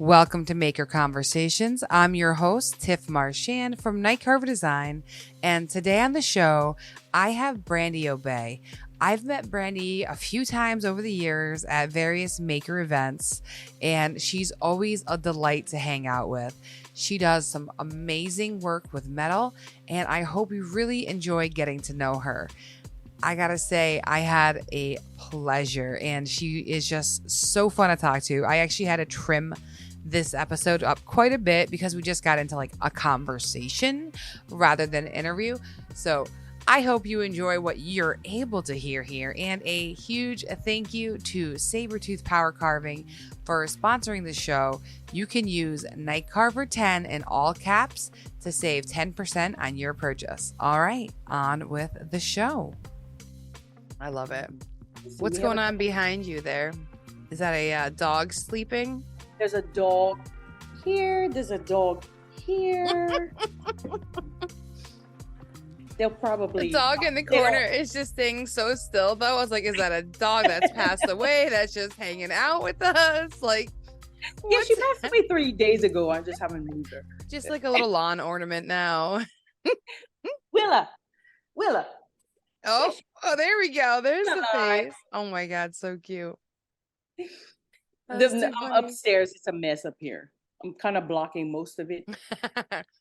Welcome to Maker Conversations. I'm your host, Tiff Marchand from Night Carver Design. And today on the show, I have Brandy Aube. I've met Brandy a few times over the years at various maker events, and she's always a delight to hang out with. She does some amazing work with metal, and I hope you really enjoy getting to know her. I gotta say, I had a pleasure, and she is just so fun to talk to. I actually had to trim this episode up quite a bit because we just got into like a conversation rather than an interview. So I hope you enjoy what you're able to hear here. And a huge thank you to Sabertooth Power Carving for sponsoring the show. You can use Night Carver 10 in all caps to save 10% on your purchase. All right, on with the show. I love it. What's going on behind you there? Is that a dog sleeping? There's a dog here. There's a dog here. They'll probably... The dog in the corner is just staying so still, though. I was like, is that a dog that's passed away that's just hanging out with us? Like, yeah, she passed away 3 days ago. I just haven't moved her. Just like a little lawn ornament now. Willa. Oh, there we go. There's the face. Oh my God, so cute. I'm upstairs. It's a mess up here. I'm kind of blocking most of it.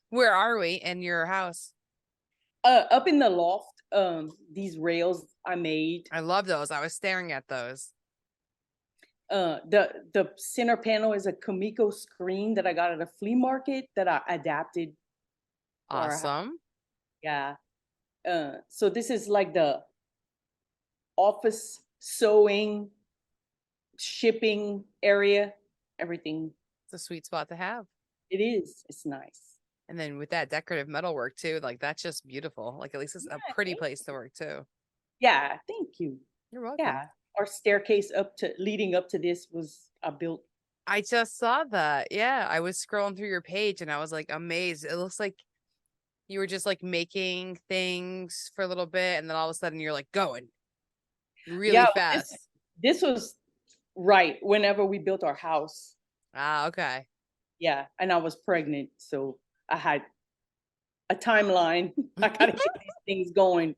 Where are we in your house? Up in the loft. These rails I made. I love those. I was staring at those. The center panel is a Comico screen that I got at a flea market that I adapted. Awesome. Yeah. So this is like the office sewing, shipping area, everything. It's a sweet spot to have. It is. It's nice. And then with that decorative metal work too, like that's just beautiful. Like at least it's a pretty place to work too. Yeah, thank you. You're welcome. Yeah, our staircase leading up to this was built. I just saw that. Yeah, I was scrolling through your page and I was like amazed. It looks like you were just like making things for a little bit, and then all of a sudden you're like going really fast. This was right whenever we built our house. Ah, okay. Yeah, and I was pregnant, so I had a timeline. I gotta get these things going.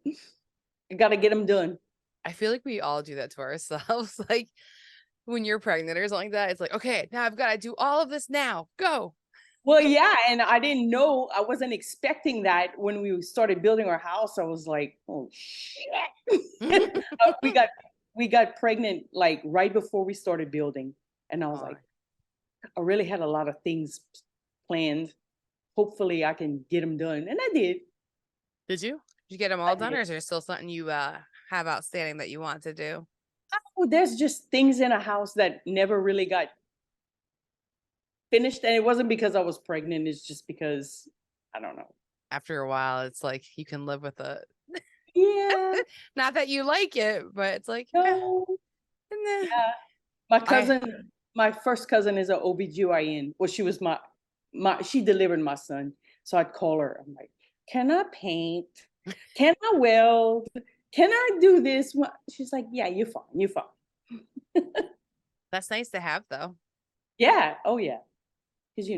I gotta get them done. I feel like we all do that to ourselves. Like when you're pregnant or something like that, it's like, okay, now I've got to do all of this now. Go. Well, yeah, and I didn't know. I wasn't expecting that when we started building our house. I was like, oh shit. we got pregnant like right before we started building, and I was like, I really had a lot of things planned. Hopefully I can get them done, and I did. Did you get them all done, or is there still something you have outstanding that you want to do? Oh, there's just things in a house that never really got finished, and it wasn't because I was pregnant. It's just because I don't know. After a while, it's like you can live with it. Yeah. Not that you like it, but it's like no. Yeah. My cousin, my first cousin is an OBGYN. Well, she was she delivered my son. So I'd call her. I'm like, can I paint? Can I weld? Can I do this? She's like, yeah, you're fine. You're fine. That's nice to have, though. Yeah. Oh, yeah. Because,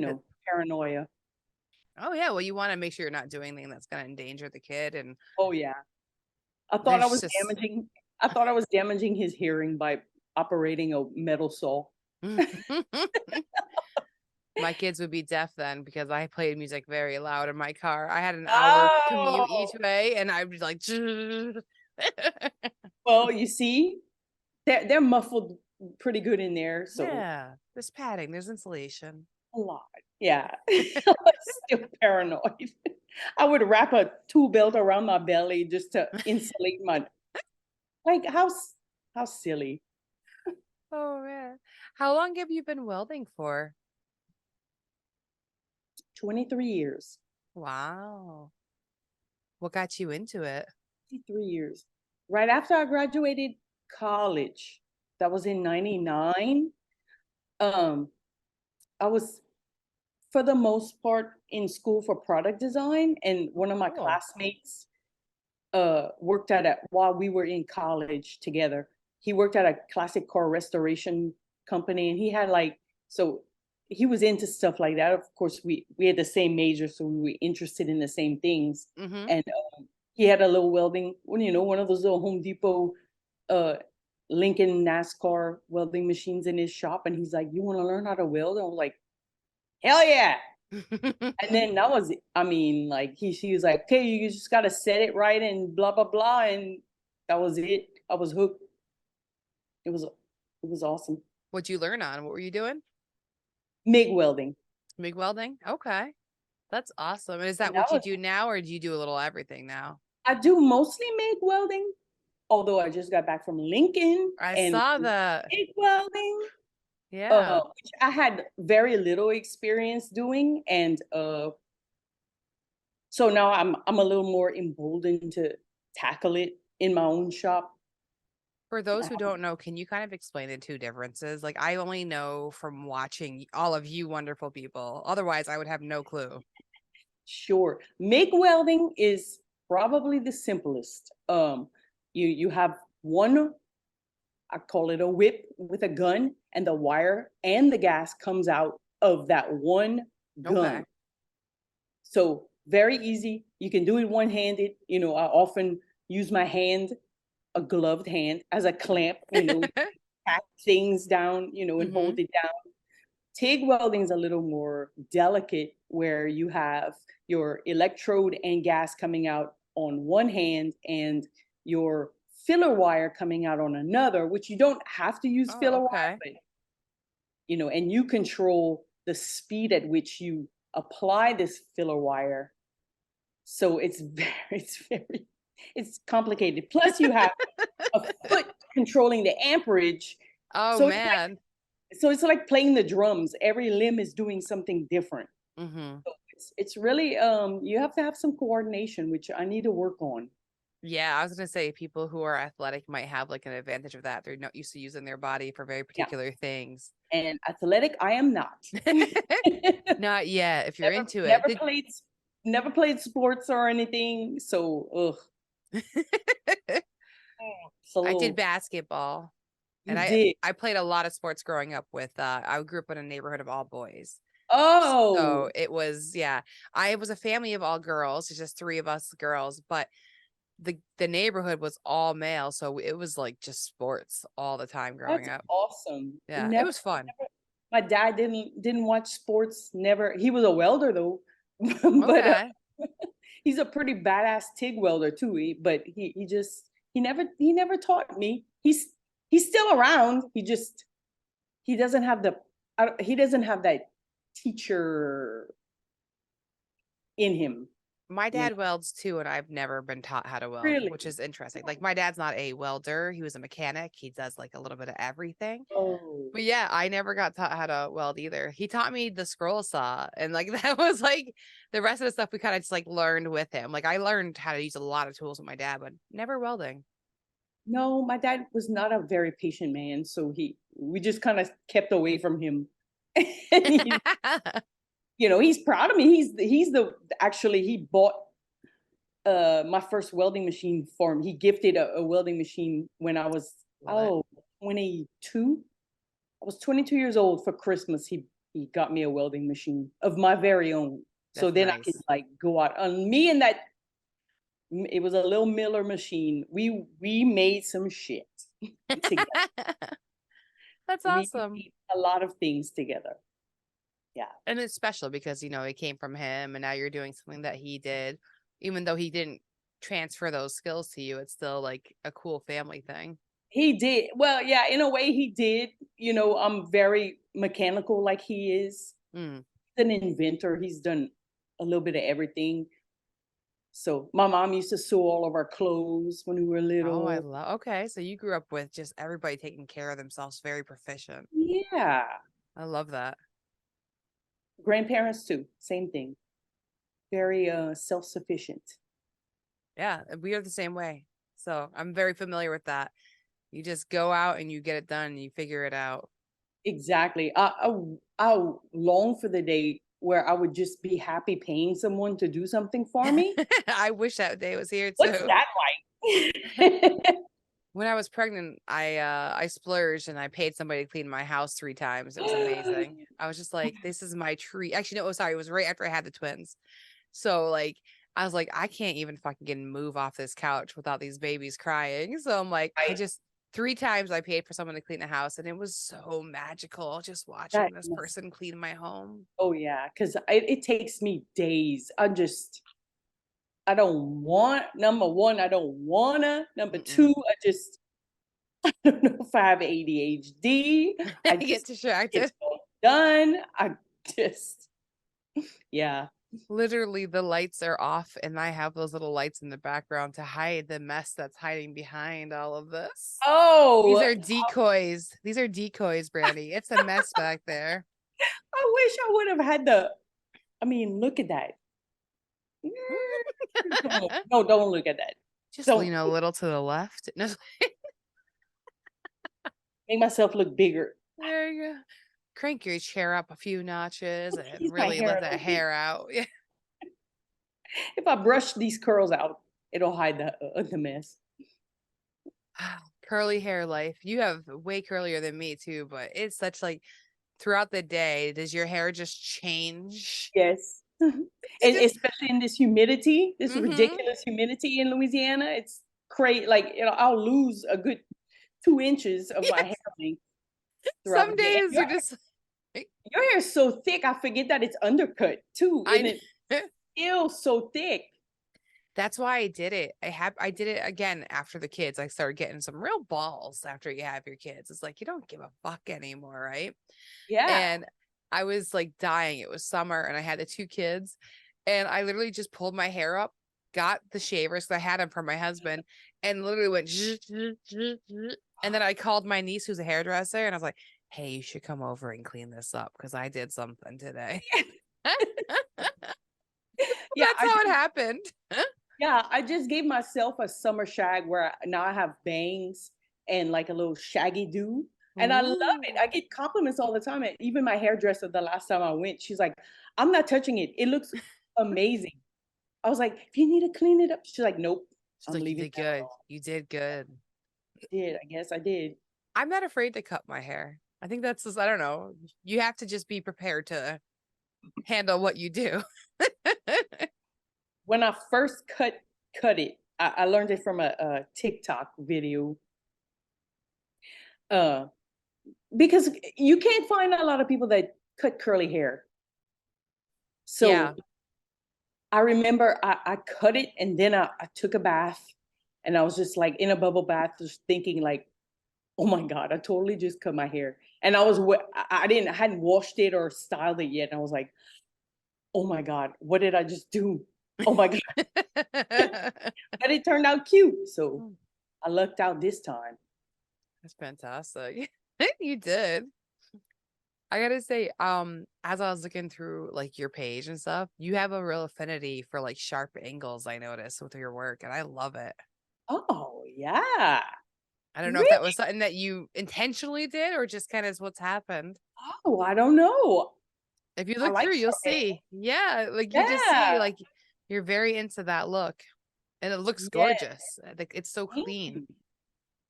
paranoia. Oh, yeah. Well, you want to make sure you're not doing anything that's going to endanger the kid. And oh, yeah. I thought I was damaging his hearing by operating a metal saw. My kids would be deaf then because I played music very loud in my car. I had an hour commute each way, and I'd be like, well, you see, they're muffled pretty good in there. So yeah, there's padding, there's insulation. A lot. Yeah. Still paranoid. I would wrap a tool belt around my belly just to insulate my like how silly. Oh man. How long have you been welding for? 23 years. Wow. What got you into it? 23 years. Right after I graduated college. That was in 99. I was, for the most part, in school for product design, and one of my classmates worked while we were in college together. He worked at a classic car restoration company, and he had he was into stuff like that. Of course, we had the same major, so we were interested in the same things. Mm-hmm. And he had a little welding, one of those little Home Depot, uh, Lincoln NASCAR welding machines in his shop, and he's like, "You want to learn how to weld?" And I was like, "Hell yeah!" And then that was, I mean, like he was like, "Okay, you just got to set it right and blah blah blah," and that was it. I was hooked. It was awesome. What'd you learn on? What were you doing? MIG welding. MIG welding? Okay. That's awesome. And is that And that what you was do now, or do you do a little everything now? I do mostly MIG welding, although I just got back from Lincoln I and saw that. MIG welding, Yeah. which I had very little experience doing, and so now I'm a little more emboldened to tackle it in my own shop. For those who don't know, can you kind of explain the two differences? Like, I only know from watching all of you wonderful people. Otherwise, I would have no clue. Sure, MIG welding is probably the simplest. You have one, I call it a whip with a gun, and the wire and the gas comes out of that one gun. Okay. So very easy. You can do it one-handed. I often use my hand, a gloved hand, as a clamp, pack things down, and hold it down. TIG welding is a little more delicate, where you have your electrode and gas coming out on one hand and your filler wire coming out on another, which you don't have to use filler wire, but and you control the speed at which you apply this filler wire. So it's complicated. Plus you have a foot controlling the amperage. Oh, So man. it's like playing the drums. Every limb is doing something different. Mm-hmm. So it's really, you have to have some coordination, which I need to work on. Yeah, I was gonna say people who are athletic might have like an advantage of that. They're not used to using their body for very Yeah. particular things. And athletic, I am not. Not yet. If you're into it. Never played sports or anything. So, ugh. I did basketball. And I played a lot of sports growing up with I grew up in a neighborhood of all boys. Oh, So it was, yeah. I was a family of all girls. It's just three of us girls, but the neighborhood was all male, so it was like just sports all the time growing that's up. awesome. Yeah, it was fun. My dad didn't watch sports. Never. He was a welder though, but Okay. he's a pretty badass TIG welder too. But he never taught me. He's still around. He doesn't have that teacher in him. My dad welds too, and I've never been taught how to weld, Really? which is interesting. Like my dad's not a welder; he was a mechanic. He does like a little bit of everything. Oh, But yeah, I never got taught how to weld either. He taught me the scroll saw, and like that was like the rest of the stuff we kind of just like learned with him. Like I learned how to use a lot of tools with my dad, but never welding. no, my dad was not a very patient man, so we just kind of kept away from him. And he's proud of me. Actually he bought my first welding machine for him. He gifted a welding machine when I was 22. I was 22 years old for Christmas. He got me a welding machine of my very own. So then I could like go out on me and that. It was a little Miller machine. We made some shit together. That's awesome. We made a lot of things together. Yeah. And it's special because, it came from him and now you're doing something that he did. Even though he didn't transfer those skills to you, it's still like a cool family thing. He did. Well, yeah, in a way he did. I'm very mechanical like he is. Mm. He's an inventor. He's done a little bit of everything. So my mom used to sew all of our clothes when we were little. Oh, okay. So you grew up with just everybody taking care of themselves, very proficient. Yeah. I love that. Grandparents too, same thing. Very self-sufficient. Yeah, we are the same way. So I'm very familiar with that. You just go out and you get it done and you figure it out. Exactly. I long for the day where I would just be happy paying someone to do something for me. I wish that day was here too. What's that like? When I was pregnant, I splurged and I paid somebody to clean my house 3 times. It was amazing. I was just like, this is my treat. Actually, no, sorry, it was right after I had the twins. So like I was like, I can't even fucking get move off this couch without these babies crying. So I'm like, I Right. just 3 times I paid for someone to clean the house, and it was so magical just watching That this must, person clean my home. oh yeah, because it takes me days. I don't want, number one, I don't wanna. Number Mm-mm. two, I don't know if I have ADHD. I I get just distracted. it's all done. I just yeah. Literally, the lights are off, and I have those little lights in the background to hide the mess that's hiding behind all of this. These Oh, are decoys. These are decoys, Brandy. It's a mess back there. I wish I would have had I mean, look at that. No, don't look at that. Just Don't lean a little to the left. No, make myself look bigger. there you go. Crank your chair up a few notches and Tease my really hair let a that little bit. hair out. Yeah. If I brush these curls out, it'll hide the mess. Curly hair life. You have way curlier than me too, but it's such like throughout the day, does your hair just change? Yes. It And just especially in this humidity, this mm-hmm. ridiculous humidity in Louisiana, it's crazy. Like, I'll lose a good 2 inches of my hair Yes. length throughout Some the day. And days you're just your hair is so thick, I forget that it's undercut too, and I it feels so thick. That's why I did it. I did it again after the kids. I started getting some real balls after you have your kids. It's like you don't give a fuck anymore, right? Yeah. And I was like dying. It was summer and I had the 2 kids, and I literally just pulled my hair up, got the shavers because I had them for my husband, and literally went zzz, zzz, zzz, zzz. And then I called my niece who's a hairdresser, and I was like, "Hey, you should come over and clean this up because I did something today." Yeah, That's how it happened. I just gave myself a summer shag where now I have bangs and like a little shaggy do. And I love it. Ooh. I get compliments all the time. And even my hairdresser, the last time I went, she's like, I'm not touching it. It looks amazing. I was like, if you need to clean it up, she's like, nope, She's I'm like, "You leaving did that good. alone. You did good." I did. I guess I did. I'm not afraid to cut my hair. I think that's just, I don't know. You have to just be prepared to handle what you do. When I first cut it, I learned it from a TikTok video. Uh, because you can't find a lot of people that cut curly hair. Yeah. So I remember I cut it and then I took a bath and I was just like in a bubble bath, just thinking like, oh my God, I totally just cut my hair. And I hadn't washed it or styled it yet. And I was like, oh my God, what did I just do? Oh my God. But it turned out cute. So I lucked out this time. That's fantastic. You did. I gotta say, as I was looking through like your page and stuff, you have a real affinity for like sharp angles, I noticed with your work, and I love it. Oh yeah. I don't know if that Really? was something that you intentionally did or just kind of is what's happened. Oh, I don't know. If you I look like through, you'll sharp see. Yeah, like you just see Yeah. like you're very into that look. And it looks Yeah. gorgeous. Like it's so Thank clean. you.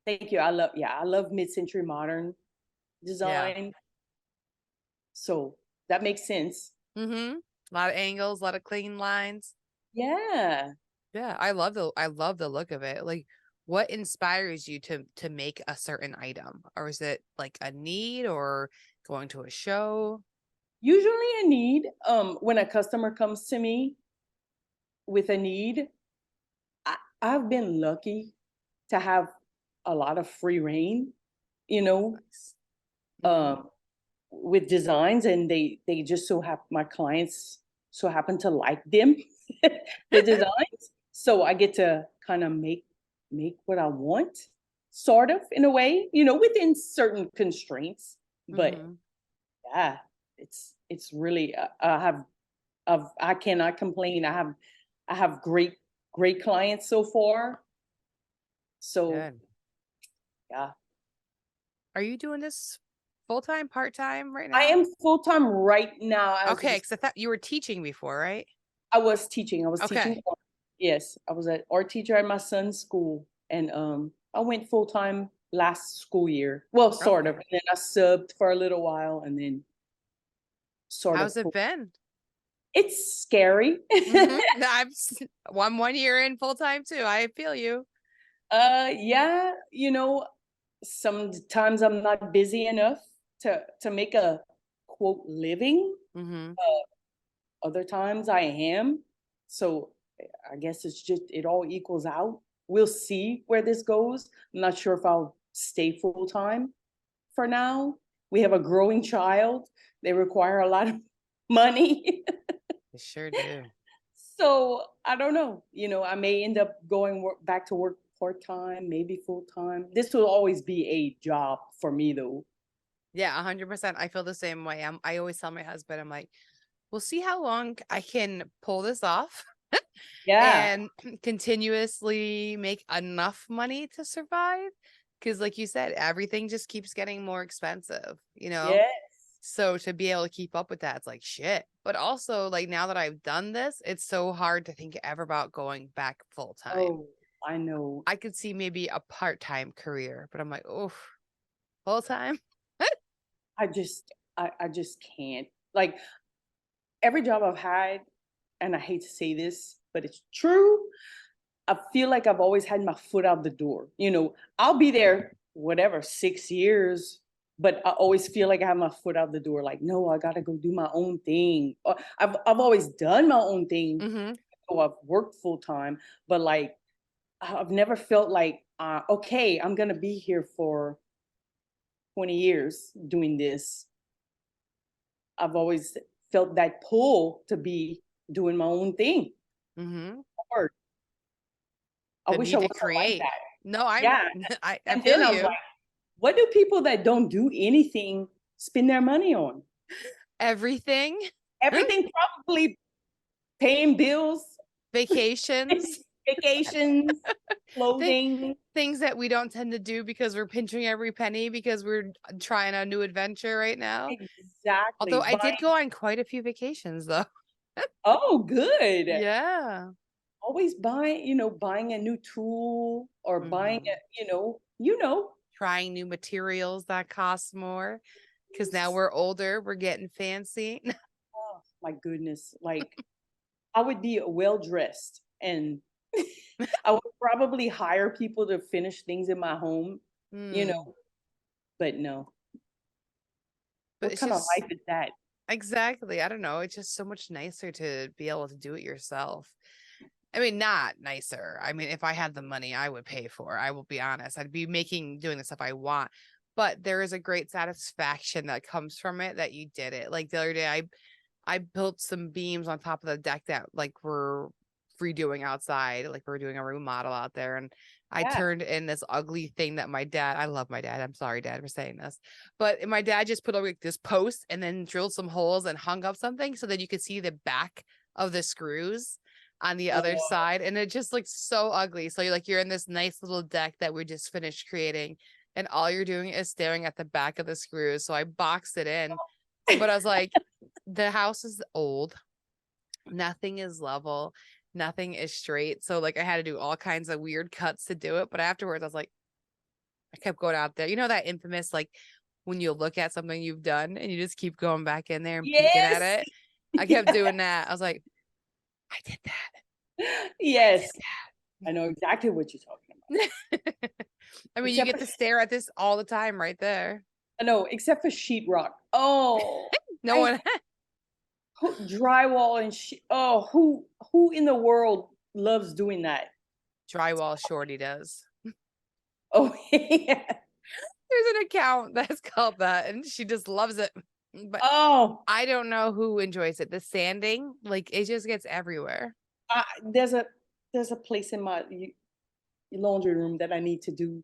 Thank you. I love mid-century modern Yeah. design. So that makes sense. Mm-hmm. A lot of angles, a lot of clean lines. Yeah. Yeah, I love the look of it. Like what inspires you to make a certain item? Or is it like a need or going to a show? Usually a need, when a customer comes to me with a need, I've been lucky to have a lot of free reign, you know, Nice. Mm-hmm. um, with designs, and they just so happen my clients so happen to like them, the designs. So I get to kind of make what I want, sort of in a way, within certain constraints. But Mm-hmm. yeah, it's really I cannot complain. I have great clients so far. So Good. yeah, Are you doing this full time, part time right I now? am full time right now. As Okay, because I thought you were teaching before, right? I was teaching. I was teaching Okay. art. Yes, I was an art teacher at my son's school, and I went full time last school year. Well, sort of. And then I subbed for a little while and then sort How's of. it been? It's scary. I'm 1 year in full time too. I feel you. Yeah, sometimes I'm not busy enough to make a quote living. Other times I am. So I guess it's just it all equals out. We'll see where this goes. I'm not sure if I'll stay full time for now. We have a growing child. They require a lot of money. They sure do. So I don't know. I may end up going back to work part-time, maybe full-time. This will always be a job for me though. Yeah, 100%. I feel the same way. I always tell my husband, I'm like, we'll see how long I can pull this off. Yeah. And continuously make enough money to survive. Because like you said, everything just keeps getting more expensive, Yes. So to be able to keep up with that, it's like shit. But also, like now that I've done this, it's so hard to think ever about going back full time. Oh, I know. I could see maybe a part-time career, but I'm like, oh, full time. I just can't. Like every job I've had, and I hate to say this, but it's true. I feel like I've always had my foot out the door. I'll be there, whatever, 6 years, but I always feel like I have my foot out the door. Like, no, I gotta go do my own thing. I've always done my own thing. So I've worked full time, but like I've never felt like, okay, I'm gonna be here for 20 years doing this. I've always felt that pull to be doing my own thing. Hard. I wish I was like that. No, I and feel then I was you. like, what do people that don't do anything spend their money on? Everything. Everything, probably paying bills, vacations, clothing. Things that we don't tend to do because we're pinching every penny because we're trying a new adventure right now. Exactly. Although I did go on quite a few vacations though. Oh, good. Yeah. Always buying a new tool or buying trying new materials that cost more because now we're older, we're getting fancy. Oh my goodness. Like I would be well dressed and I would probably hire people to finish things in my home, but no. But what kind of life is that? Exactly. I don't know. It's just so much nicer to be able to do it yourself. I mean, not nicer. I mean, if I had the money, I would pay for it. I will be honest. I'd be doing the stuff I want. But there is a great satisfaction that comes from it that you did it. Like the other day, I built some beams on top of the deck that like we're redoing outside. Like we're doing a remodel out there. And I turned in this ugly thing that I love my dad. I'm sorry, Dad, for saying this. But my dad just put over like this post and then drilled some holes and hung up something so that you could see the back of the screws on the other side. And it just looks so ugly. So you're in this nice little deck that we just finished creating. And all you're doing is staring at the back of the screws. So I boxed it in. But I was like, the house is old. Nothing is level. Nothing is straight. So like I had to do all kinds of weird cuts to do it. But afterwards, I was like, I kept going out there. That infamous, like when you look at something you've done and you just keep going back in there and peeking at it. I kept doing that. I was like, I did that. Yes. I know exactly what you're talking about. I mean, you get to stare at this all the time right there. I know, except for sheetrock. Oh, no one. Drywall and who in the world loves doing that? Drywall Shorty does. Oh, yeah. There's an account that's called that, and she just loves it. But I don't know who enjoys it. The sanding, like it just gets everywhere. There's a place in my laundry room that I need to do,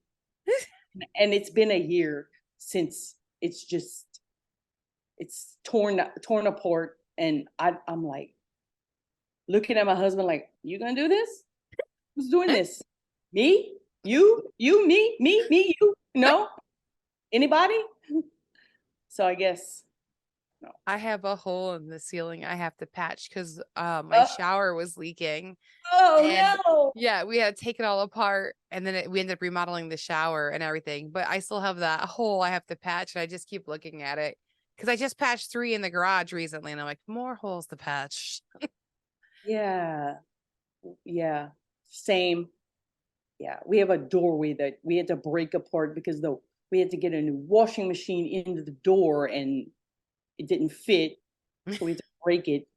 and it's been a year since it's torn apart, and I'm like looking at my husband like, you gonna do this? Who's doing this? Me? You? Me? You? No? Anybody? So I guess no. I have a hole in the ceiling I have to patch because my Uh, shower was leaking. oh And no. yeah, we had to take it all apart and then we ended up remodeling the shower and everything. But I still have that hole I have to patch and I just keep looking at it because I just patched 3 in the garage recently and I'm like, more holes to patch. Yeah. Yeah. Same. Yeah. We have a doorway that we had to break apart because we had to get a new washing machine into the door and it didn't fit. So we had to break it.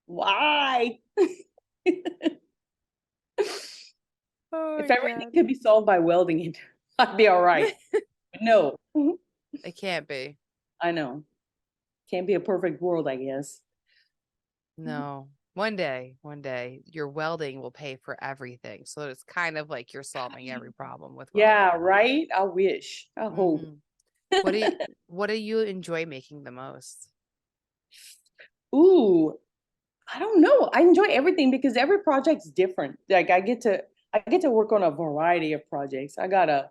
Why? Oh If my everything God. could be solved by welding it, I'd be all right. But no, It can't be. I know. Can't be a perfect world, I guess. No. One day, your welding will pay for everything. So it's kind of like you're solving every problem with welding. Yeah, right? I wish. I hope. Mhm. What do you what do you enjoy making the most? Ooh, I don't know. I enjoy everything because every project's different. Like I get to work on a variety of projects. I got a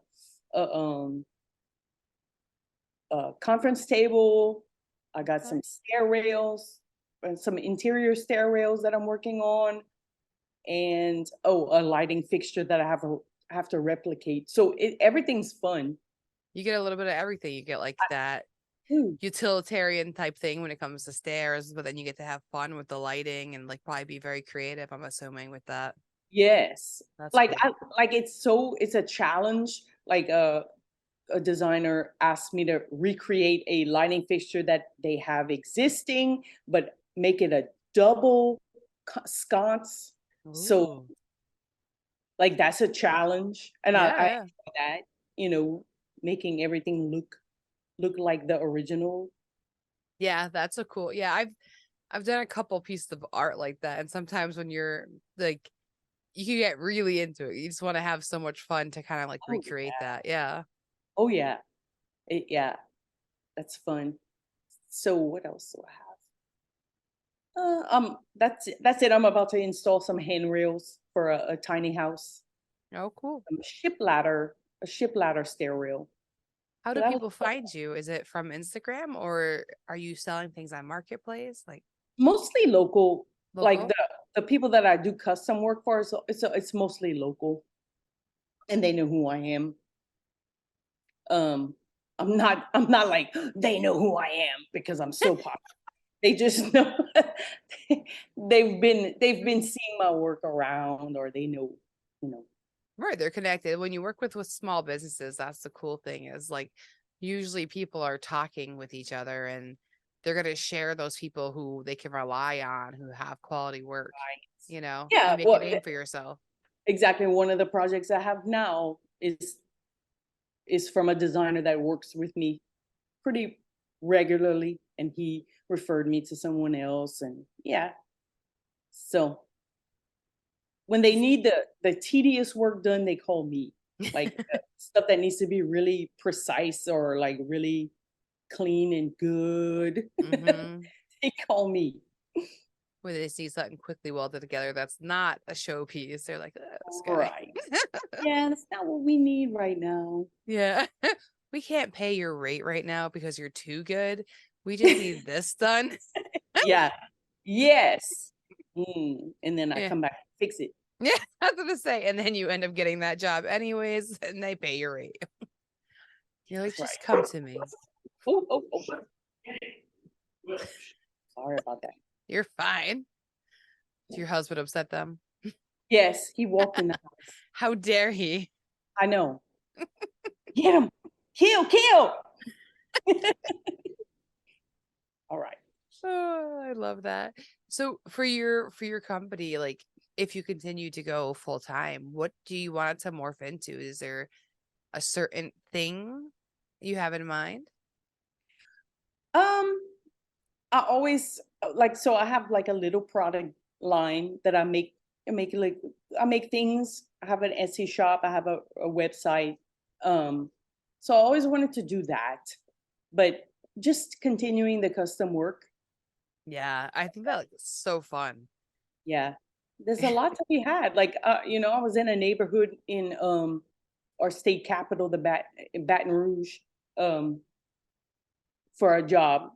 a conference table. I got Okay. some stair rails and some interior stair rails that I'm working on, and a lighting fixture that I have to replicate. So everything's fun. You get a little bit of everything. You get like that Ooh, utilitarian type thing when it comes to stairs, but then you get to have fun with the lighting and like probably be very creative, I'm assuming, with that. yes. That's Like cool. it's a challenge. Like a designer asked me to recreate a lighting fixture that they have existing, but make it a double sconce. So Ooh. like that's a challenge, and I Yeah. enjoy that. You know, making everything look like the original. Yeah, that's a cool. Yeah, I've done a couple pieces of art like that. And sometimes when you're like you can get really into it. You just want to have so much fun to kind of like Oh recreate yeah. that. Yeah. Oh yeah. Yeah. That's fun. So what else do I have? That's it. That's it. I'm about to install some handrails for a tiny house. Oh, cool. A ship ladder stair rail. How So do that was people find you? Is it from Instagram or are you selling things on Marketplace? Like mostly local. Like local? the people that I do custom work for, so it's mostly local, and they know who I am. Um, I'm not like they know who I am because I'm so popular. They just know they've been seeing my work around, or they know, you know. Right, they're connected. When you work with small businesses, that's the cool thing is like usually people are talking with each other and they're going to share those people who they can rely on who have quality work. You Yeah, make a well, name for yourself. exactly. One of the projects I have now is from a designer that works with me pretty regularly, and he referred me to someone else, and yeah. So when they need the tedious work done, they call me. Like stuff that needs to be really precise or like really clean and good, Mm-hmm. they call me. When they see something quickly welded together, that's not a showpiece. They're like, this guy. Right. Yeah, that's not what we need right now. Yeah. We can't pay your rate right now because you're too good. We just need this done. Yeah. Yes. And then I Yeah. come back and fix it. Yeah, I was gonna say, and then you end up getting that job anyways, and they pay your rate. You're like, That's just right. come to me. Oh, oh, oh. Sorry about that. You're fine. Did your husband upset them? Yes, he walked in the house. How dare he? I know. Get him. Kill, kill. All right. Oh, I love that. So for your company, like if you continue to go full time, what do you want it to morph into? Is there a certain thing you have in mind? Um, I always like so I have like a little product line that I make things. I have an Etsy shop, I have a website. Um, so I always wanted to do that, but just continuing the custom work. Yeah, I think that like, is so fun. Yeah. There's a lot to be had. Like I was in a neighborhood in our state capital, in Baton Rouge, um, for a job.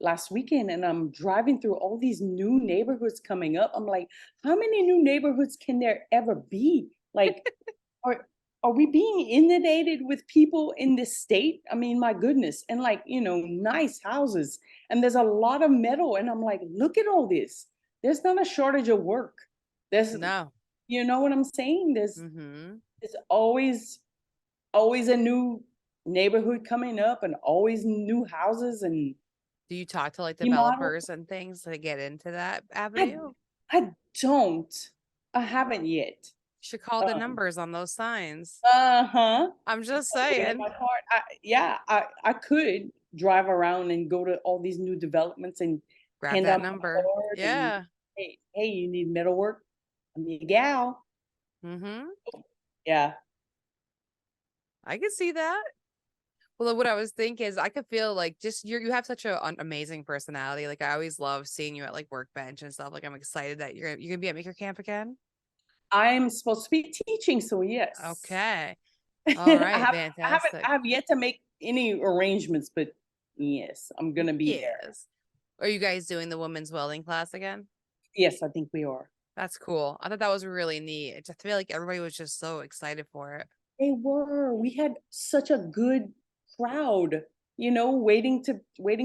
last weekend, and I'm driving through all these new neighborhoods coming up. I'm like, how many new neighborhoods can there ever be? Like, are are we being inundated with people in this state? I mean, my goodness. And like, nice houses. And there's a lot of metal. And I'm like, look at all this. There's not a shortage of work. There's, No. you know what I'm saying? Mm-hmm. There's always a new neighborhood coming up and always new houses. And Do you talk to like remodel. developers and things to get into that I avenue? I don't. I haven't yet. You should call the Um, numbers on those signs. uh-huh. I'm just In saying. my heart, I could drive around and go to all these new developments and Grab hand that out my number. card and Yeah. hey, you need metal work? I'm your gal. Mm-hmm. Yeah. I can see that. Well, what I was thinking is I could feel like just you have such an amazing personality. Like I always love seeing you at like workbench and stuff. Like I'm excited that you're gonna be at Maker Camp again. I'm supposed to be teaching, so yes. Okay. All I right. have Fantastic. I have yet to make any arrangements, but yes, I'm gonna be there. Yes. Are you guys doing the women's welding class again? Yes, I think we are. That's cool. I thought that was really neat. I just feel like everybody was just so excited for it. They were. We had such a good crowd, waiting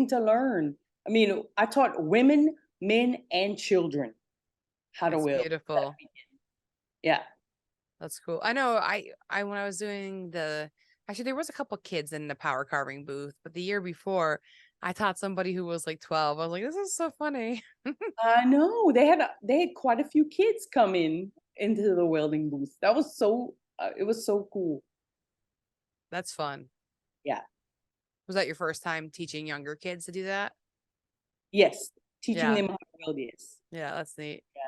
to learn. I mean, I taught women, men, and children how to That's weld. beautiful. Yeah. That's cool. I know I when I was doing actually there was a couple kids in the power carving booth, but the year before I taught somebody who was like 12. I was like, this is so funny. I know. They had quite a few kids come into the welding booth. That was it was so cool. That's fun. Yeah. Was that your first time teaching younger kids to do that? Yes. Teaching Yeah. them how to weld, yes. Yeah, that's neat. Yeah.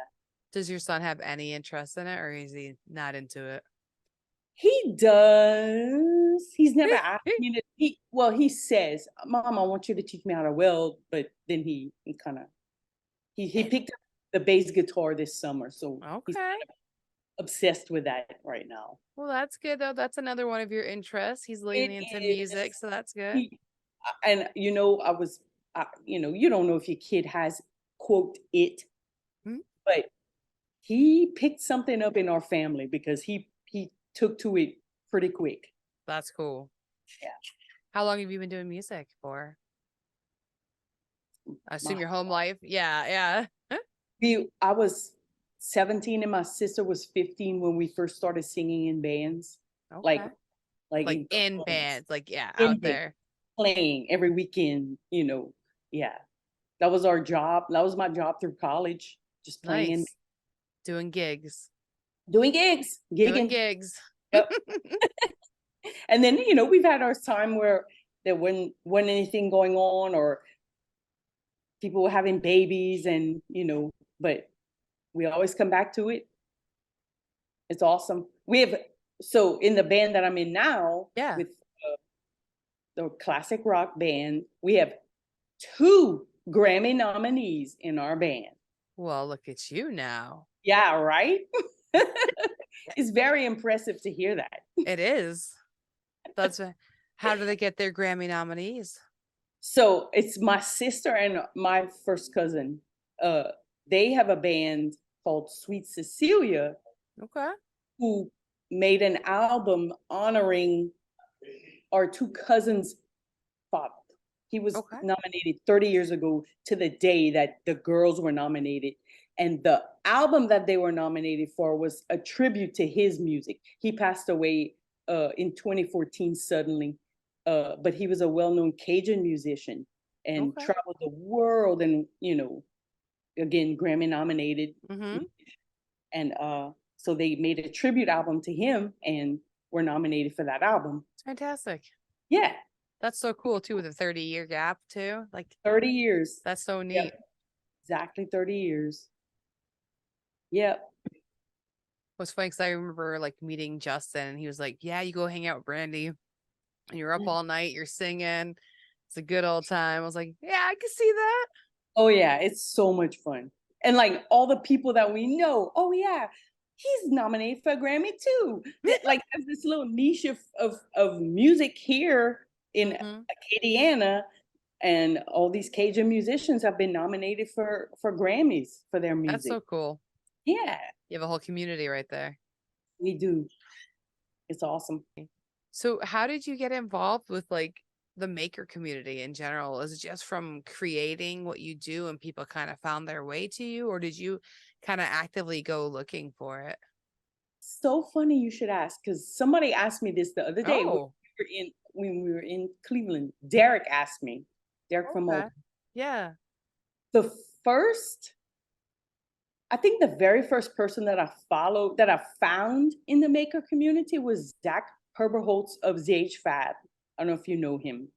Does your son have any interest in it or is he not into it? He does. He's never asked me to. He says, "Mom, I want you to teach me how to weld," but then he kind of he picked up the bass guitar this summer, so he's Okay. obsessed with that right now. Well, that's good though. That's another one of your interests. He's It leaning into music, is. so that's good. He and you don't know if your kid has quote it, Hmm? but he picked something up in our family because he took to it pretty quick. That's cool. Yeah. How long have you been doing music for? I assume My your home life. Yeah, I was 17 and my sister was 15 when we first started singing in bands. yeah. Like Okay. like Like in in clubs, bands, like yeah, in out bands, there. playing every weekend. Yeah. That was our job. That was my job through college, just playing and Nice. Doing gigs. doing gigs, Doing gigging. gigs. Yep. And then, we've had our time where there wasn't anything going on or people were having babies but we always come back to it. It's awesome. So in the band that I'm in now, Yeah. with the classic rock band, we have 2 Grammy nominees in our band. Well, look at you now. Yeah, right? It's very impressive to hear that. It is. How do they get their Grammy nominees? So it's my sister and my first cousin. They have a band called Sweet Cecilia, Okay. who made an album honoring our 2 cousins' father. He was Okay. nominated 30 years ago to the day that the girls were nominated. And the album that they were nominated for was a tribute to his music. He passed away in 2014 suddenly, but he was a well-known Cajun musician and Okay. traveled the world and, again, Grammy nominated. Mm-hmm. And so they made a tribute album to him and were nominated for that album. It's fantastic. Yeah. That's so cool too, with a 30-year gap too. Like 30 years. that's so neat. Yep. Exactly 30 years. Yep. It was funny because I remember like meeting Justin and he was like, yeah, you go hang out with Brandy and you're up all night, you're singing. It's a good old time. I was like, yeah, I can see that. Oh yeah, it's so much fun. And like all the people that we know, oh yeah, he's nominated for a Grammy too. Like there's this little niche of music here in Mhm. Acadiana And all these Cajun musicians have been nominated for Grammys for their That's music. so cool. Yeah, You have a whole community right there. we do. It's awesome. So how did you get involved with like the maker community in general? Is it just from creating what you do and people kind of found their way to you, or did you kind of actively go looking for it? So funny you should ask, because somebody asked me this the other day Oh, when we were in Cleveland. Derek asked me, Derek from okay. Aube. Yeah. The first, I think the very first person that I followed, that I found in the maker community was Zach Herberholtz of ZH Fab. I don't know if you know him.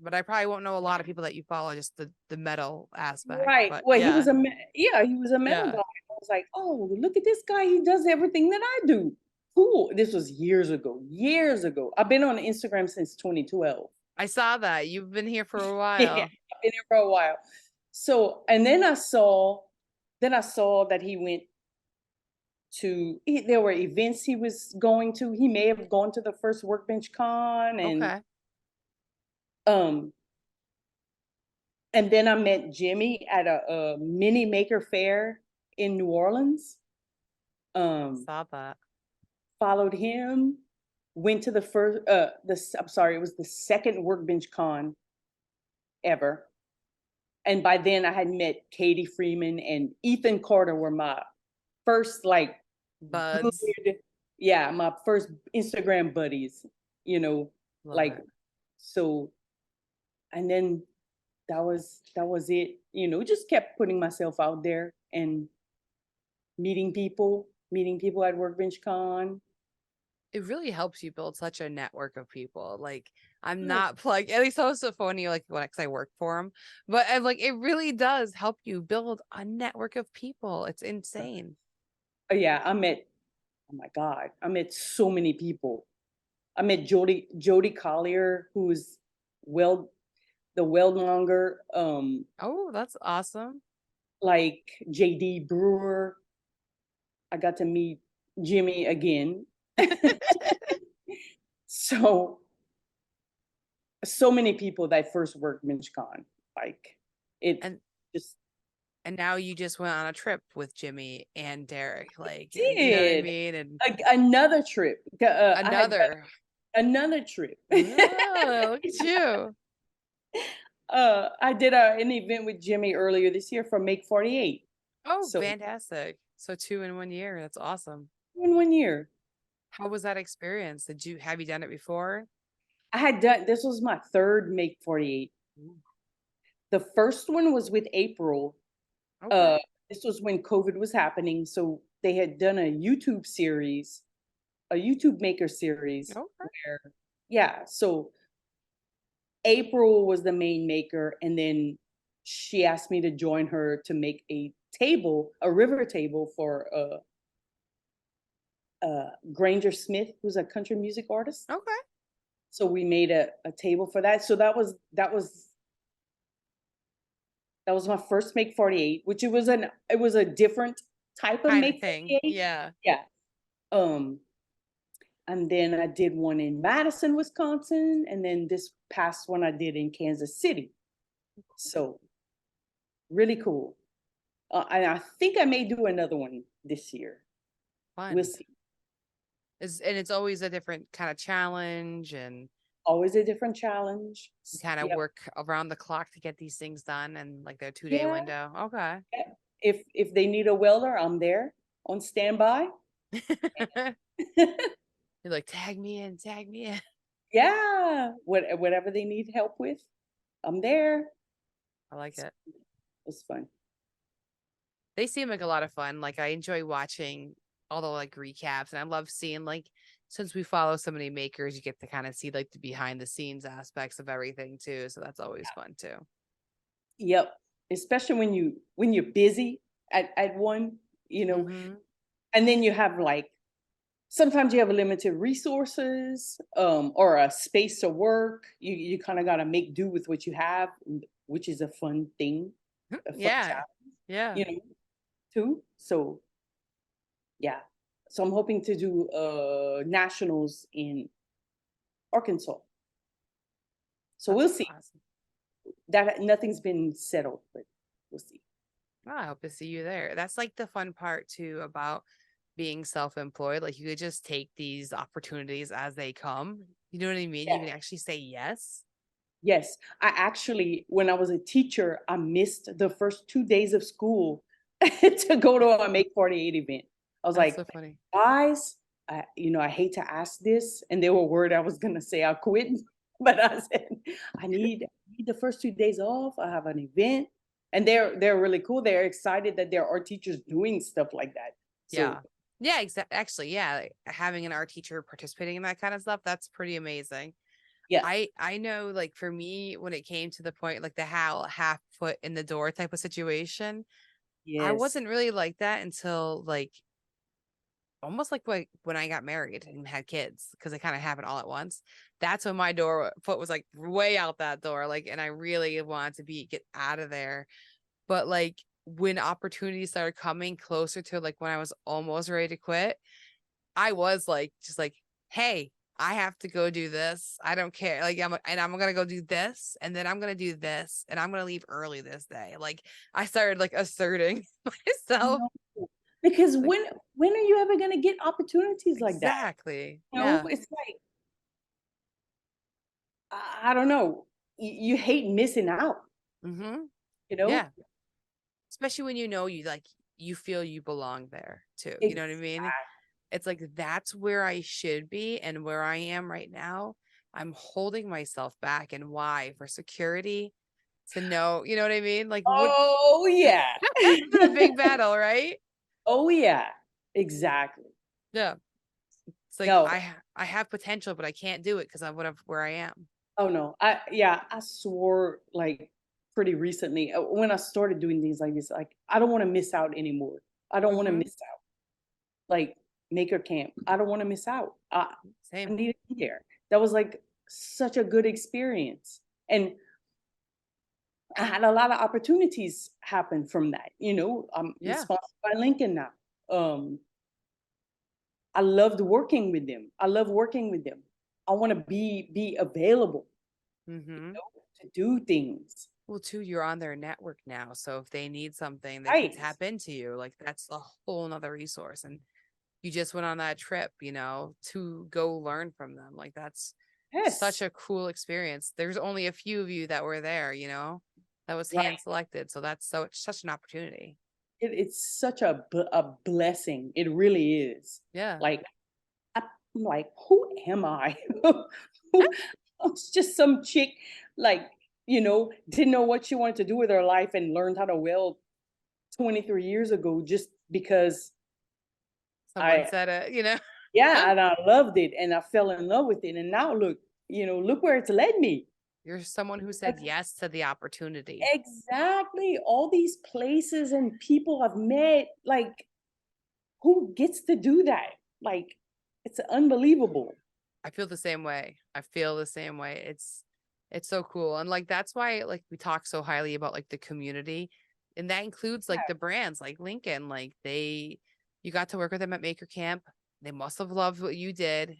But I probably won't know a lot of people that you follow, just the metal aspect. Right. But Well, he yeah, was he was a metal yeah. guy. I was like, oh, look at this guy. He does everything that I do. Cool. This was years ago. Years ago. I've been on Instagram since 2012. I saw that. You've been here for a Yeah, while. I've been here for a while. So, and then I saw that he went there were events he was going to. He may have gone to the first Workbench Con Okay. um and then I met Jimmy at a mini maker fair in New Orleans. Saw that. Followed him, went to the first I'm sorry, it was the second Workbench Con ever. And by then I had met Katie Freeman and Ethan Carter were my first like Buds. good, yeah, my first Instagram buddies, you know, Love like it. so. And then that was it, you know, just kept putting myself out there and meeting people at Workbench Con. It really helps you build such a network of people. Like I'm Good. not plugged. At least I was so funny, like when I work for them, but I'm like it really does help you build a network of people. It's insane. Yeah, oh my God, I met so many people. I met Jody Collier, who's well the Weldmonger, Oh, that's awesome. like JD Brewer. I got to meet Jimmy again. So many people that first worked MinchCon. Like it And just now you just went on a trip with Jimmy and Derek, like you know what I did. mean? And Like another trip. I had another. another trip. Oh, look at you. I did an event with Jimmy earlier this year for Make 48. Oh, So fantastic. So 2 in 1 year. That's awesome. in 1 year. How was that experience? Have you done it before? This was my third Make 48. Ooh, The first one was with April. okay. This was when COVID was happening. So they had done a YouTube series, a YouTube maker series Okay. where, yeah, so April was the main maker, and then she asked me to join her to make a river table for Granger Smith, who's a country music artist. Okay. So we made a table for that. So that was my first Make 48, which it was a different type of Kind of Make thing. 48. Yeah. Yeah. And then I did one in Madison, Wisconsin, and then this past one I did in Kansas City. So really cool. And I think I may do another one this year. Fun. We'll see. And it's always a different kind of challenge, and Always a different challenge. you kind of Yep. work around the clock to get these things done and like their 2-day Yeah. window. Okay. If they need a welder, I'm there on standby. You're like, tag me in, tag me in. Yeah. Whatever they need help with, I'm there. I like it. It's fun. They seem like a lot of fun. Like I enjoy watching all the like recaps, and I love seeing like since we follow so many makers, you get to kind of see like the behind the scenes aspects of everything too. So that's always fun too. Yep. Especially when you're busy at one, you know, Mhm. and then you have like sometimes you have limited resources, or a space to work. You kind of got to make do with what you have, which is a fun thing, a fun Yeah. challenge, Yeah. you know, too. So yeah. So I'm hoping to do nationals in Arkansas. So we'll That's see. awesome. that nothing's been settled, but we'll see. Oh, I hope to see you there. That's like the fun part too about being self-employed. Like you could just take these opportunities as they come. You know what I mean? You Yeah. can actually say yes. Yes, I actually, when I was a teacher, I missed the first 2 days of school to go to a Make 48 event. I was That's like, so funny. guys, I hate to ask this, and they were worried I was gonna say I quit, but I said I need the first 2 days off. I have an event, and they're really cool. They're excited that there are teachers doing stuff like that. So Yeah. Yeah, exactly. Actually, yeah, like, having an art teacher participating in that kind of stuff, that's pretty amazing. yeah, I know like for me when it came to the point like the half foot in the door type of situation, I yes, wasn't really like that until like almost like when I got married and had kids because it kind of happened all at once. That's when my door foot was like way out that door, like, and I really wanted to get out of there. But like when opportunities started coming closer to like when I was almost ready to quit, I was like just like, hey, I have to go do this. I don't care. Like I'm gonna go do this, and then I'm gonna do this, and I'm gonna leave early this day. Like I started like asserting myself. no, because Like when are you ever gonna get opportunities like that? exactly. You know, Yeah. it's like I don't know. You hate missing out, Mm-hmm. you know? Yeah. Especially when you know you like you feel you belong there too. You know what I Exactly. mean? It's like that's where I should be and where I am right now. I'm holding myself back and why? For security to know, you know what I mean? Like what Oh, yeah. it's been a big battle, right? Oh, yeah. Exactly. Yeah. It's like No. I have potential, but I can't do it because of where I am. Oh, no. I swore, like, pretty recently, when I started doing things like this, like, I don't wanna miss out anymore. I don't wanna Mm-hmm. miss out. Like, maker camp, I don't wanna miss out. I Same. need to be there. That was, like, such a good experience, and I had a lot of opportunities happen from that, you know, I'm Yeah. sponsored by Lincoln now. Um, I loved working with them. I love working with them. I wanna be available, you Mm-hmm. know, to do things. Well, too, you're on their network now. So if they need something, they can Right. tap into you. Like that's a whole nother resource. And you just went on that trip, to go learn from them. Like that's such Yes. a cool experience. There's only a few of you that were there, that was Right. hand selected. So that's such an opportunity. It's such a blessing. It really is. Yeah. Like, I'm like, "Who am I?" Who I was just some chick, like, didn't know what she wanted to do with her life and learned how to weld 23 years ago just because Someone I said it. yeah, and I loved it and I fell in love with it. And now look, look where it's led me. You're someone who said Like, yes to the opportunity. exactly. All these places and people I've met, like, who gets to do that? Like, it's unbelievable. I feel the same way. I feel the same way. It's so cool. And like that's why like we talk so highly about like the community. And that includes like the brands like Lincoln. Like you got to work with them at Maker Camp. They must have loved what you did.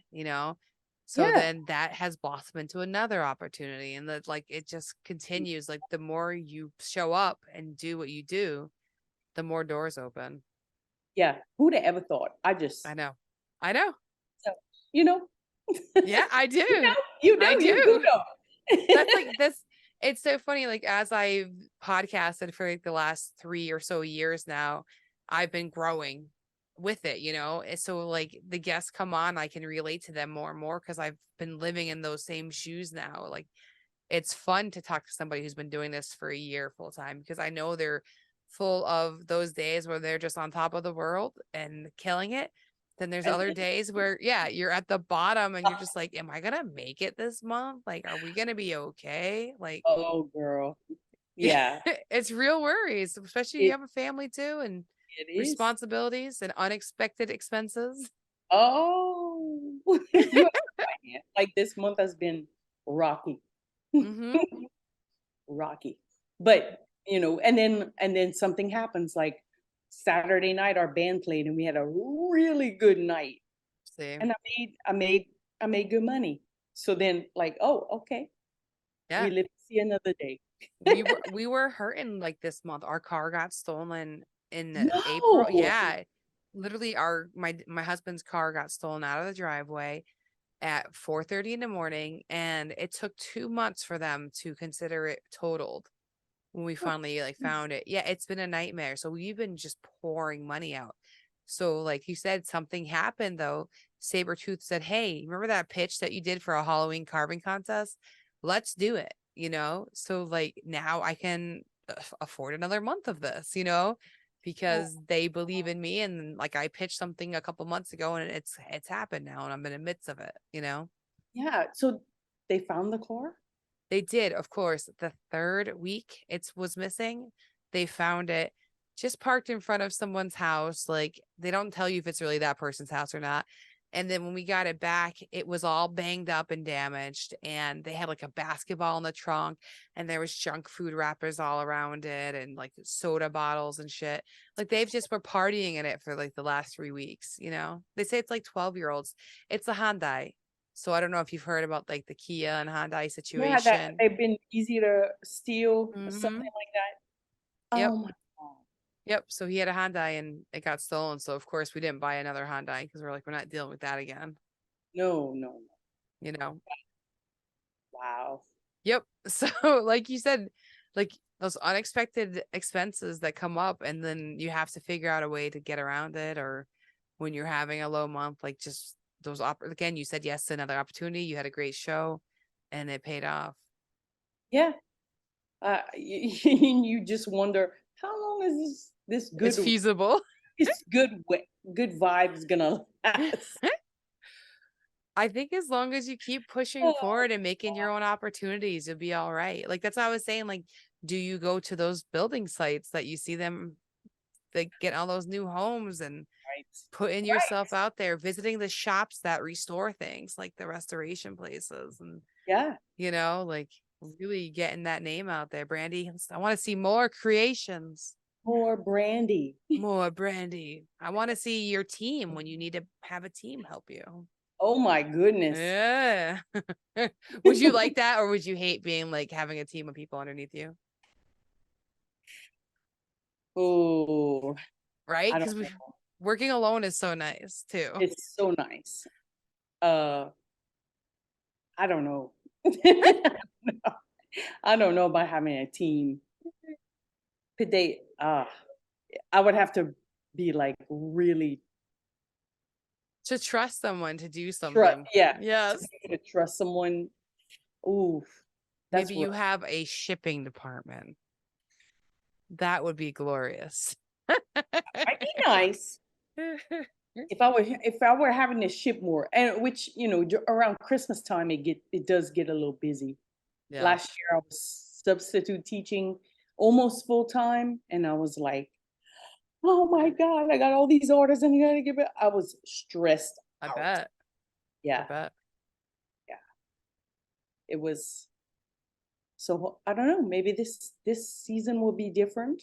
So Yeah. then that has blossomed into another opportunity. And that like it just continues. Like the more you show up and do what you do, the more doors open. Yeah. Who'd have ever thought? I know. I know. So, you know, Yeah, I you know, do. I you do do. That's know. like this. It's so funny. Like as I've podcasted for like the last 3 or so years now, I've been growing with it. And so like the guests come on, I can relate to them more and more because I've been living in those same shoes now. Like it's fun to talk to somebody who's been doing this for a year full time because I know they're full of those days where they're just on top of the world and killing it. Then there's And other then, days where, yeah, you're at the bottom and you're just like, am I gonna make it this month? Like, are we gonna be okay? Like, oh, girl. Yeah, it's real worries, especially you it have a family too and it is. responsibilities and unexpected expenses. Oh, you have no idea. Like, this month has been rocky. Mm-hmm. Rocky. But, and then something happens, like, Saturday night, our band played, and we had a really good night, See, and I made good money. So then, like, "Oh, okay. We yeah, live to see another day." We were hurting like this month. Our car got stolen in April. No. Yeah. Literally my husband's car got stolen out of the driveway at 4:30 in the morning, and it took 2 months for them to consider it totaled when we finally like found it. Yeah, it's been a nightmare. So we've been just pouring money out. So like you said, something happened though. Sabretooth said, "Hey, remember that pitch that you did for a Halloween carving contest? Let's do it." So like now I can afford another month of this, because they believe in me, and like I pitched something a couple months ago and it's happened now and I'm in the midst of it. Yeah. So they found the car? They did, of course. The third week it was missing, they found it just parked in front of someone's house. Like they don't tell you if it's really that person's house or not. And then when we got it back, it was all banged up and damaged. And they had like a basketball in the trunk, and there was junk food wrappers all around it, and like soda bottles and shit. Like they've just been partying in it for like the last 3 weeks. They say it's like 12-year-olds. It's a Hyundai. So I don't know if you've heard about like the Kia and Hyundai Yeah, that situation. they've been easy to steal or something Mm-hmm. like that. Yep. Oh my God. Yep. So he had a Hyundai and it got stolen. So of course we didn't buy another Hyundai because we're like, we're not dealing with that again. No, no, no. You know? Wow. Yep. So like you said, like those unexpected expenses that come up, and then you have to figure out a way to get around it, or when you're having a low month, like just those again, you said yes to another opportunity. You had a great show and it paid off. Yeah. You just wonder how long is this It's good feasible. this good vibes gonna last? I think as long as you keep pushing Oh, forward and making your own opportunities, you'll be all right. Like that's what I was saying. Like, do you go to those building sites that you see them like get all those new homes and right. putting yourself Right. out there, visiting the shops that restore things like the restoration places, and Yeah. like really getting that name out there. Brandy, I want to see more creations. More Brandy. More Brandy. I want to see your team when you need to have a team help you. Oh my goodness. Yeah. Would you like that, or would you hate being like having a team of people underneath you? Oh, Right? I don't Because we know. working alone is so nice too. It's so nice. Uh, I don't know. I don't know about having a team. Could they I would have to be like really To trust someone to do trust, something. yeah, Yes. to trust someone. Ooh, Maybe that's you rough. have a shipping department. That would be glorious. Might be nice if I were having to ship more, and which around Christmas time it does get a little busy. Yeah, Last year I was substitute teaching almost full time, and I was like, oh my God, I got all these orders and you gotta give it. I was stressed I out. bet. I Yeah, bet. yeah. It was so I don't know. Maybe this season will be different.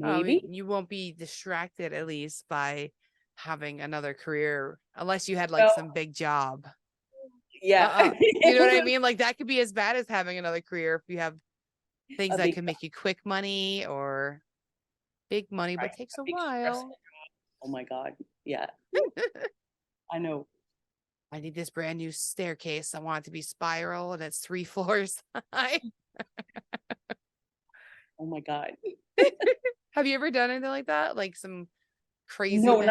I mean, Maybe. you won't be distracted at least by having another career unless you had like Well, some big job. yeah. You know what I mean? Like that could be as bad as having another career if you have things A that big can make you quick money or big money, but right, takes a a big stressful while. job. Oh my God. Yeah. I know. I need this brand new staircase. I want it to be spiral and it's 3 floors high. Oh my God. Have you ever done anything like that? Like some crazy No, thing?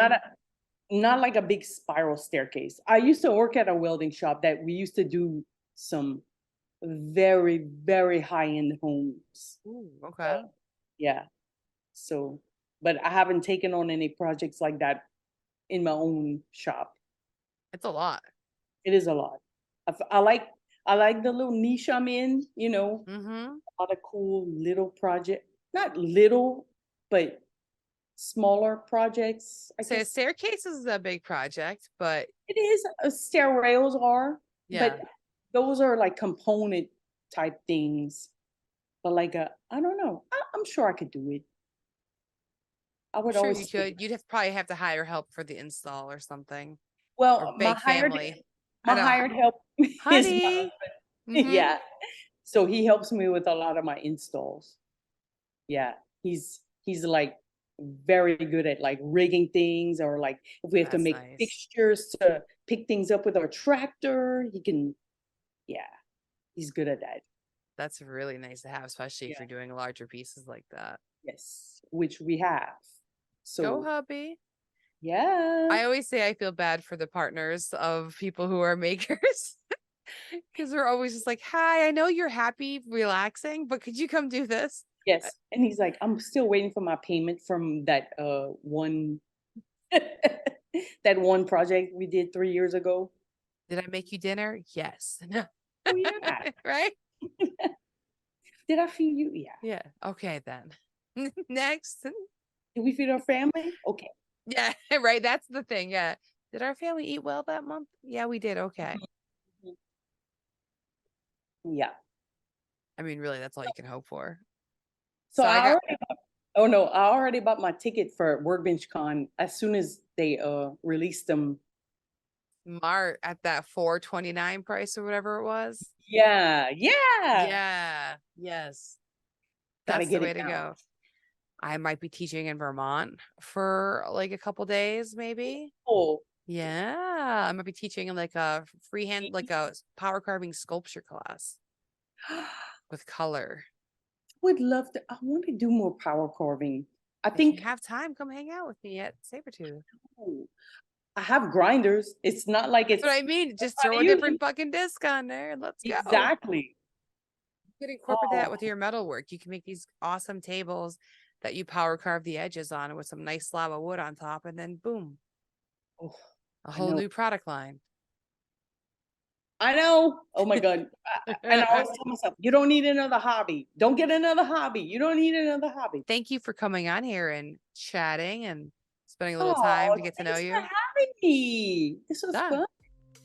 not like a big spiral staircase. I used to work at a welding shop that we used to do some very, very high-end homes. Ooh, okay. Yeah. So, but I haven't taken on any projects like that in my own shop. It's a lot. It is a lot. I like the little niche I'm in, Mm-hmm. a lot of cool little project, not little, but smaller projects, I So a guess. staircase is a big project, but It is, stair rails are, yeah, but those are like component type things. But like I don't know. I'm sure I could do it. I I'm would sure you always say, could. You'd probably have to hire help for the install or something, or well, big family. I my know, hired help is my honey. husband. Mm-hmm. Yeah. So he helps me with a lot of my installs. Yeah, he's like very good at like rigging things, or like if we have to That's make nice. fixtures to pick things up with our tractor, he can, yeah, he's good at that. That's really nice to have, especially if Yeah. you're doing larger pieces like that. Yes, which we have. Go, So hubby. yeah. I always say I feel bad for the partners of people who are makers because we're always just like, hi, I know you're happy, relaxing, but could you come do this? Yes. And he's like, I'm still waiting for my payment from that one that one project we did 3 years ago. Did I make you dinner? Yes. Oh yeah. Right? Did I feed you? Yeah. Yeah. Okay, then. Next. Did we feed our family? Okay. Yeah, right. That's the thing. Yeah. Did our family eat well that month? Yeah, we did. Okay. Yeah. I mean, really, that's all you can hope for. So So I I got already oh no, I already bought my ticket for Workbench Con as soon as they released them. Mart at that 429 price or whatever it was. Yeah, yeah. Yeah. Yes. Gotta That's the get way it to now. go. I might be teaching in Vermont for like a couple days, maybe. Oh, Yeah. I might be teaching in like a freehand, like a power carving sculpture class with color. would love to. I want to do more power carving. I If you think have time, come hang out with me at Sabretooth. oh, I have grinders. It's not like That's it's what I mean. Just not throw a using different fucking disc on there and let's go. exactly. You could incorporate that with Oh, your metal work. You can make these awesome tables that you power carve the edges on with some nice slab of wood on top, and then boom, oh, a I whole know. new product line. I know. Oh my God. And I always tell myself, you don't need another hobby. Don't get another hobby. You don't need another hobby. Thank you for coming on here and chatting and spending a little time Oh, to get to know thanks for you. having me. This was Yeah, fun.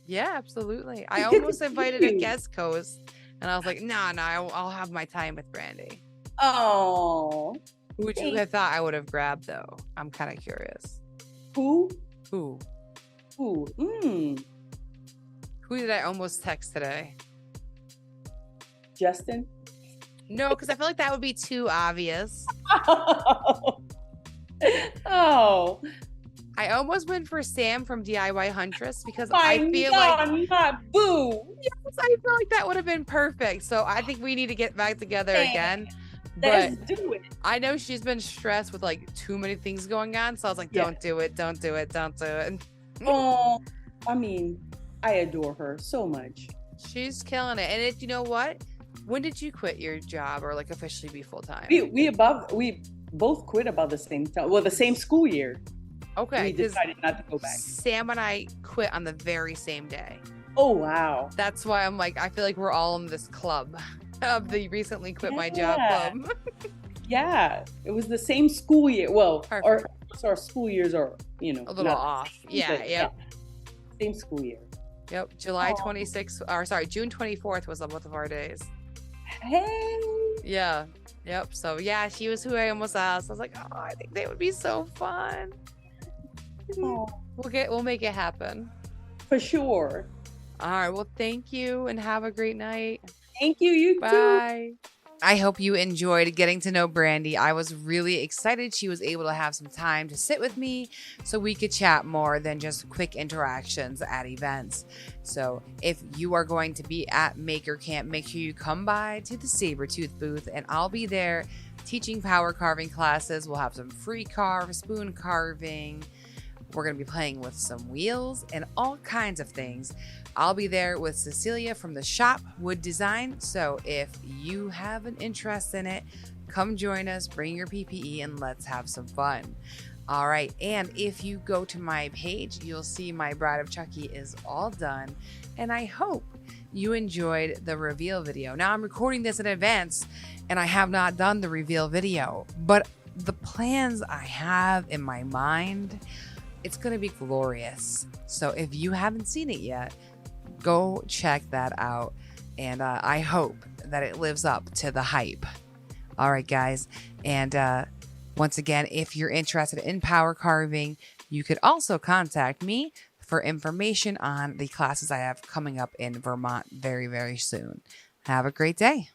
yeah, absolutely. I It's good almost to see invited a you. guest host, and I was like, nah, I'll have my time with Brandy. Oh, Who would you thank have thought I would have grabbed though? I'm kind of curious. who? Who? Who? Mm, Who did I almost text today? Justin. No, because I feel like that would be too obvious. Oh, I almost went for Sam from DIY Huntress because my I feel like not boo. yes, I feel like that would have been perfect. So I think we need to get back together again. But Let's do it. I know she's been stressed with like too many things going on. So I was like, Yeah. don't do it, don't do it, don't do it. And Oh, I mean, I adore her so much. she's killing it. And you know what? When did you quit your job or like officially be full time? We both quit about the same time. Well, the same school year. Okay, We because decided not to go back. Sam and I quit on the very same day. Oh wow. That's why I'm like, I feel like we're all in this club of the recently quit my job Yeah. club. Yeah, it was the same school year. Well, our school years are, A little not off. the same, Yeah, but yep. same school year. Yep. July Aw. 26th, or sorry, June 24th was both of our days. Hey. Yeah. Yep. So yeah, she was who I almost asked. I was like, oh, I think they would be so fun. Oh, We'll make it happen. for sure. All right. Well, thank you and have a great night. Thank you. You too. Bye. I hope you enjoyed getting to know Brandy. I was really excited she was able to have some time to sit with me so we could chat more than just quick interactions at events. So if you are going to be at Maker Camp, make sure you come by to the Sabretooth booth and I'll be there teaching power carving classes. We'll have some free carve, spoon carving. We're going to be playing with some wheels and all kinds of things. I'll be there with Cecilia from the shop Wood Design. So if you have an interest in it, come join us, bring your PPE, and let's have some fun. All right. And if you go to my page, you'll see my Bride of Chucky is all done. And I hope you enjoyed the reveal video. Now I'm recording this in advance and I have not done the reveal video, but the plans I have in my mind, it's going to be glorious. So if you haven't seen it yet, go check that out. And I hope that it lives up to the hype. All right, guys. And once again, if you're interested in power carving, you could also contact me for information on the classes I have coming up in Vermont very, very soon. Have a great day.